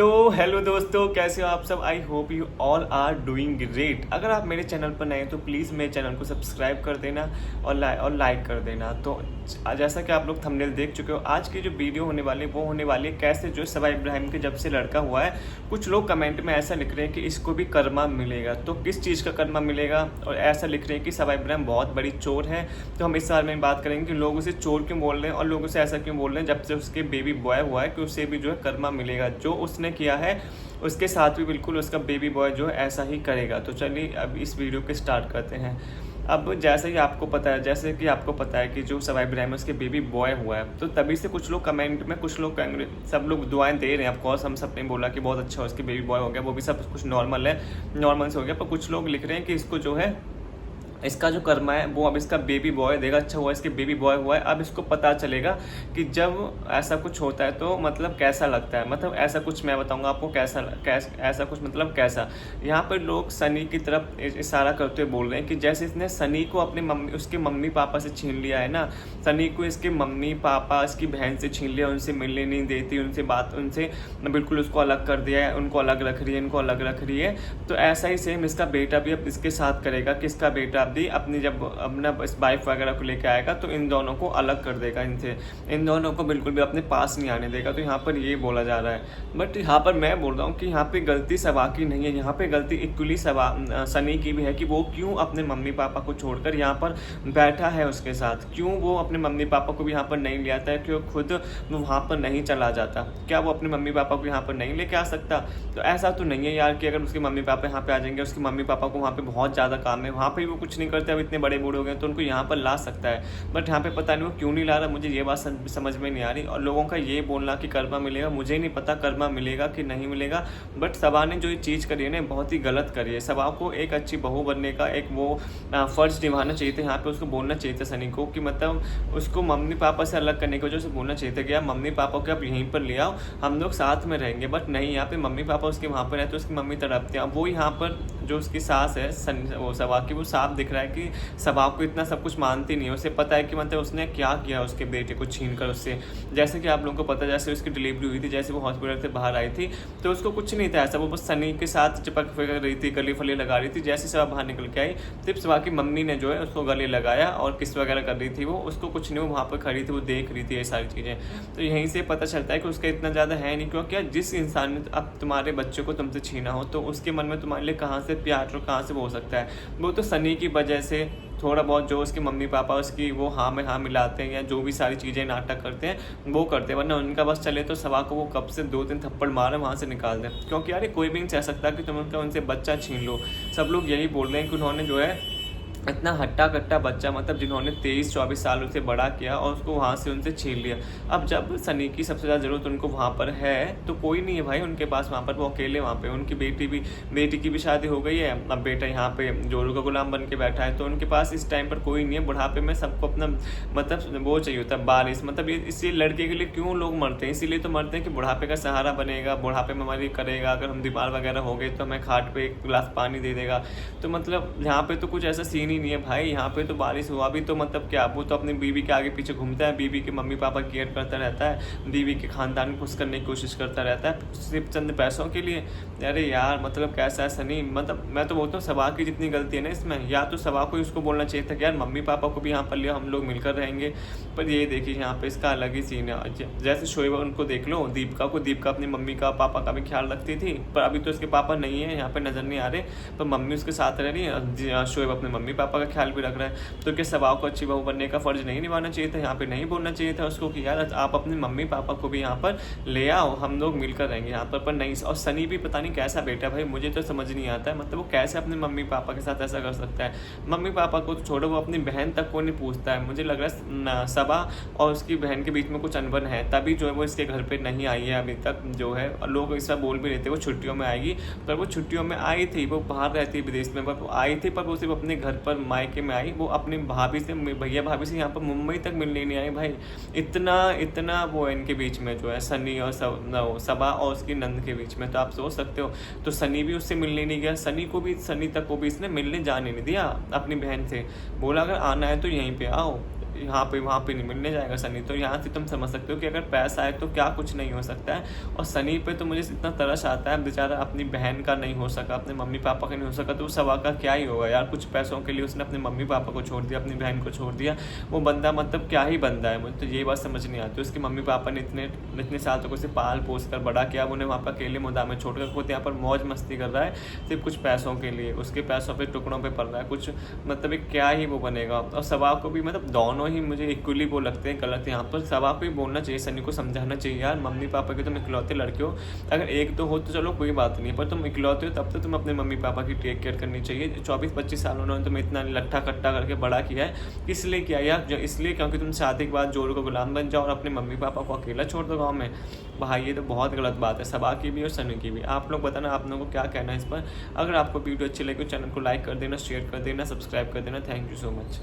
तो हेलो दोस्तों, कैसे हो आप सब। I hope you all are doing great. अगर आप मेरे चैनल पर नए हैं तो प्लीज़ मेरे चैनल को सब्सक्राइब कर देना और लाइक कर देना। तो जैसा कि आप लोग थंबनेल देख चुके हो, आज की जो वीडियो होने वाली है वो होने वाली है कैसे जो सबा इब्राहिम के जब से लड़का हुआ है, कुछ लोग कमेंट में ऐसा लिख रहे हैं कि इसको भी कर्मा मिलेगा। तो किस चीज़ का कर्मा मिलेगा, और ऐसा लिख रहे हैं कि सबा इब्राहिम बहुत बड़ी चोर है। तो हम इस बारे में बात करेंगे कि लोग उसे चोर क्यों बोल रहे हैं और लोग उसे ऐसा क्यों बोल रहे हैं जब से उसके बेबी बॉय हुआ है कि उसे भी जो है कर्मा मिलेगा। जो उसने किया है उसके साथ भी बिल्कुल उसका बेबी बॉय जो है ऐसा ही करेगा। तो चलिए अब इस वीडियो के स्टार्ट करते हैं। अब जैसे कि आपको पता है कि जो सबा इब्राहिम उसके बेबी बॉय हुआ है, तो तभी से कुछ लोग कमेंट में, कुछ लोग सब लोग दुआएं दे रहे हैं। ऑफकोर्स हम सब ने बोला कि बहुत अच्छा उसके बेबी बॉय हो गया, वो भी सब कुछ नॉर्मल है, नॉर्मल से हो गया। पर कुछ लोग लिख रहे हैं कि इसको जो है, इसका जो कर्मा है वो अब इसका बेबी बॉय देगा। अच्छा हुआ इसके बेबी बॉय हुआ है, अब इसको पता चलेगा कि जब ऐसा कुछ होता है तो मतलब कैसा लगता है। मतलब ऐसा कुछ मैं बताऊंगा आपको ऐसा कुछ मतलब कैसा। यहाँ पर लोग सनी की तरफ इशारा करते हुए बोल रहे हैं कि जैसे इसने सनी को अपने उसके मम्मी पापा से छीन लिया है ना, सनी को इसके मम्मी पापा इसकी बहन से छीन लिया, उनसे मिलने नहीं देती, उनसे बिल्कुल उसको अलग कर दिया है, उनको अलग रख रही है, इनको अलग रख रही है। तो ऐसा ही सेम इसका बेटा भी अब इसके साथ करेगा कि इसका बेटा भी अपनी जब अपना वाइफ वगैरह को लेकर आएगा तो इन दोनों को अलग कर देगा, इनसे इन दोनों को बिल्कुल भी अपने पास नहीं आने देगा। तो यहाँ पर ये बोला जा रहा है। बट यहाँ पर मैं बोल रहा हूँ कि यहाँ पे गलती सबा की नहीं है, यहाँ पे गलती इक्वली सनी की भी है कि वो क्यों अपने मम्मी पापा को छोड़कर यहाँ पर बैठा है उसके साथ। क्यों वो अपने मम्मी पापा को भी यहाँ पर नहीं ले आता है, क्यों खुद वो वहाँ पर नहीं चला जाता। क्या वो अपने मम्मी पापा को यहाँ पर नहीं लेके आ सकता? तो ऐसा तो नहीं है यार कि अगर उसके मम्मी पापा यहाँ पे आ जाएंगे, उसके मम्मी पापा को वहाँ पे बहुत ज़्यादा काम है, वहाँ पे वो कुछ नहीं करते, अब इतने बड़े बूढ़े हो गए तो उनको यहाँ पर ला सकता है। बट यहाँ पे पता नहीं वो क्यों नहीं ला रहा, मुझे ये बात समझ में नहीं आ रही। और लोगों का ये बोलना कि कर्मा मिलेगा, मुझे नहीं पता कर्मा मिलेगा कि नहीं मिलेगा। बट सबा ने जो ये चीज़ करी है ना, बहुत ही गलत करी है। सबा को एक अच्छी बहू बनने का एक वो फर्ज निभाना चाहिए था। यहाँ पे उसको बोलना चाहिए था सनी को कि मतलब उसको मम्मी पापा से अलग करने की वजह से बोलना चाहिए था कि यार मम्मी पापा को आप यहीं पर ले आओ, हम लोग साथ में रहेंगे। बट नहीं, यहाँ पे मम्मी पापा उसके वहाँ पर रहते, उसकी मम्मी तड़पती है। अब वो यहाँ पर जो उसकी सास है वो सबा की, वो साफ दिख रहा है कि सबा को इतना सब कुछ मानती नहीं है। उसे पता है कि मतलब उसने क्या किया उसके बेटे को छीन कर उससे। जैसे कि आप लोगों को पता है, जैसे उसकी डिलीवरी हुई थी, जैसे वो हॉस्पिटल से बाहर आई थी तो उसको कुछ नहीं था ऐसा, वो बस सनी के साथ चिपक रही थी, गले फले लगा रही थी। जैसे सबा बाहर निकल के आई तो सबा की मम्मी ने जो है उसको गले लगाया और किस वगैरह कर रही थी। वो उसको कुछ नहीं, वो वहाँ पर खड़ी थी, वो देख रही थी ये सारी चीज़ें। तो यहीं से पता चलता है कि उसका इतना ज़्यादा है नहीं, क्योंकि जिस इंसान ने अब तुम्हारे बच्चे को तुमसे छीना हो तो उसके मन में तुम्हारे लिए कहाँ से प्यार और कहाँ से वो हो सकता है। वो तो सनी की वजह से थोड़ा बहुत जो उसके मम्मी पापा उसकी वो हाँ में हाँ मिलाते हैं या जो भी सारी चीज़ें नाटक करते हैं वो करते हैं, वरना उनका बस चले तो सबा को वो कब से 2-3 थप्पड़ मारे वहाँ से निकाल दें। क्योंकि यार कोई भी नहीं चाह सकता कि तुम उनसे बच्चा छीन लो। सब लोग यही बोल रहे हैं कि उन्होंने जो है इतना हट्टा कट्टा बच्चा, मतलब जिन्होंने 23-24 साल उसे बड़ा किया और उसको वहाँ से उनसे छीन लिया। अब जब सनी की सबसे ज़्यादा ज़रूरत उनको वहाँ पर है तो कोई नहीं है भाई उनके पास वहाँ पर, वो अकेले वहाँ पे। उनकी बेटी की भी शादी हो गई है, अब बेटा यहाँ पे जोरू का गुलाम बन के बैठा है। तो उनके पास इस टाइम पर कोई नहीं है। बुढ़ापे में सबको अपना मतलब वो चाहिए होता है बारिश। मतलब इसी लड़के के लिए क्यों लोग मरते हैं, इसीलिए तो मरते हैं कि बुढ़ापे का सहारा बनेगा, बुढ़ापे में हमारी करेगा, अगर हम बीमार वगैरह हो गए तो हमें खाट पर एक गिलास पानी दे देगा। तो मतलब यहाँ पर तो कुछ ऐसा सीन ही नहीं है भाई। यहाँ पे तो बारिश हुआ भी तो मतलब क्या, वो तो अपनी बीवी के आगे पीछे घूमता है, बीवी के मम्मी पापा की केयर करता रहता है, बीवी के खानदान को खुश करने की कोशिश करता रहता है सिर्फ चंद पैसों के लिए। अरे यार मतलब कैसा है सनी। मतलब मैं तो बोलता हूँ सबा की जितनी गलती है ना इसमें, या तो सबा को इसको बोलना चाहिए था कि यार मम्मी पापा को भी यहाँ पर लिया, हम लोग मिलकर रहेंगे। पर ये देखिए यहाँ पे इसका अलग ही सीन है। जैसे शोएब उनको देख लो, दीपिका अपनी मम्मी का पापा का भी ख्याल रखती थी, पर अभी तो इसके पापा नहीं है, यहाँ पे नजर नहीं आ रहे, पर मम्मी उसके साथ रह रही है। शोएब अपने मम्मी पापा का ख्याल भी रख रहा है। तो क्या सबा को अच्छी बहू बनने का फर्ज नहीं निभाना चाहिए था? यहाँ पे नहीं बोलना चाहिए था उसको कि यार आप अपने मम्मी पापा को भी यहाँ पर ले आओ, हम लोग मिलकर रहेंगे यहाँ पर नहीं। और सनी भी पता नहीं कैसा बेटा भाई, मुझे तो समझ नहीं आता है। मतलब वो कैसे अपने मम्मी पापा के साथ ऐसा कर सकता है। मम्मी पापा को तो छोड़ो, वो अपनी बहन तक को नहीं पूछता है। मुझे लग रहा है सबा और उसकी बहन के बीच में कुछ अनबन है, तभी जो है वो इसके घर पर नहीं आई है अभी तक जो है। लोग ऐसा बोल भी रहते वो छुट्टियों में आएगी, पर वो छुट्टियों में आई थी, वो बाहर रहती है विदेश में, पर वो आई थी, पर वो सिर्फ अपने घर पर मायके में आई। वो अपनी भाभी से, भैया भाभी से यहाँ पर मुंबई तक मिलने नहीं आई भाई। इतना वो है इनके बीच में जो है सनी और सबा और उसकी नंद के बीच में। तो आप सोच सकते हो। तो सनी भी उससे मिलने नहीं गया, सनी तक को भी इसने मिलने जाने नहीं दिया अपनी बहन से। बोला अगर आना है तो यहीं पे आओ। यहाँ पे वहाँ पे नहीं मिलने जाएगा सनी। तो यहाँ से तुम समझ सकते हो कि अगर पैसा है तो क्या कुछ नहीं हो सकता है। और सनी पे तो मुझे इतना तरस आता है, बेचारा अपनी बहन का नहीं हो सका, अपने मम्मी पापा का नहीं हो सका, तो उस सवा का क्या ही होगा यार। कुछ पैसों के लिए उसने अपने मम्मी पापा को छोड़ दिया, अपनी बहन को छोड़ दिया। वो बंदा मतलब क्या ही बंदा है, मुझे तो ये बात समझ नहीं आती। उसके मम्मी पापा ने इतने साल तक उसे पाल पोस कर बड़ा किया, उन्हें वहाँ पर अकेले मुदा में छोड़कर खुद यहाँ पर मौज मस्ती कर रहा है सिर्फ कुछ पैसों के लिए। उसके पैसों पे टुकड़ों पे पड़ रहा है कुछ, मतलब एक क्या ही वो बनेगा। और सवा को भी मतलब दोनों ही मुझे इक्वली वो लगते हैं गलत। यहाँ पर सवा को ही बोलना चाहिए, सनी को समझाना चाहिए यार, मम्मी पापा के तुम इकलौते लड़के हो, अगर एक तो हो तो चलो कोई बात नहीं, पर तुम इकलौते हो तब तो तुम अपने मम्मी पापा की टेक केयर करनी चाहिए। 24-25 साल उन्होंने तुम्हें इतना लट्ठा कट्टा करके बड़ा किया है, किस लिए किया यार? इसलिए क्योंकि तुम शादी के बाद जोरू का गुलाम बन जाओ और अपने मम्मी पापा को अकेला छोड़ दो गाँव में। भाई ये तो बहुत गलत बात है, सबा की भी और सनी की भी। आप लोग बताना आप लोगों को क्या कहना है इस पर। अगर आपको वीडियो अच्छी लगी तो चैनल को लाइक कर देना, शेयर कर देना, सब्सक्राइब कर देना। Thank you so much.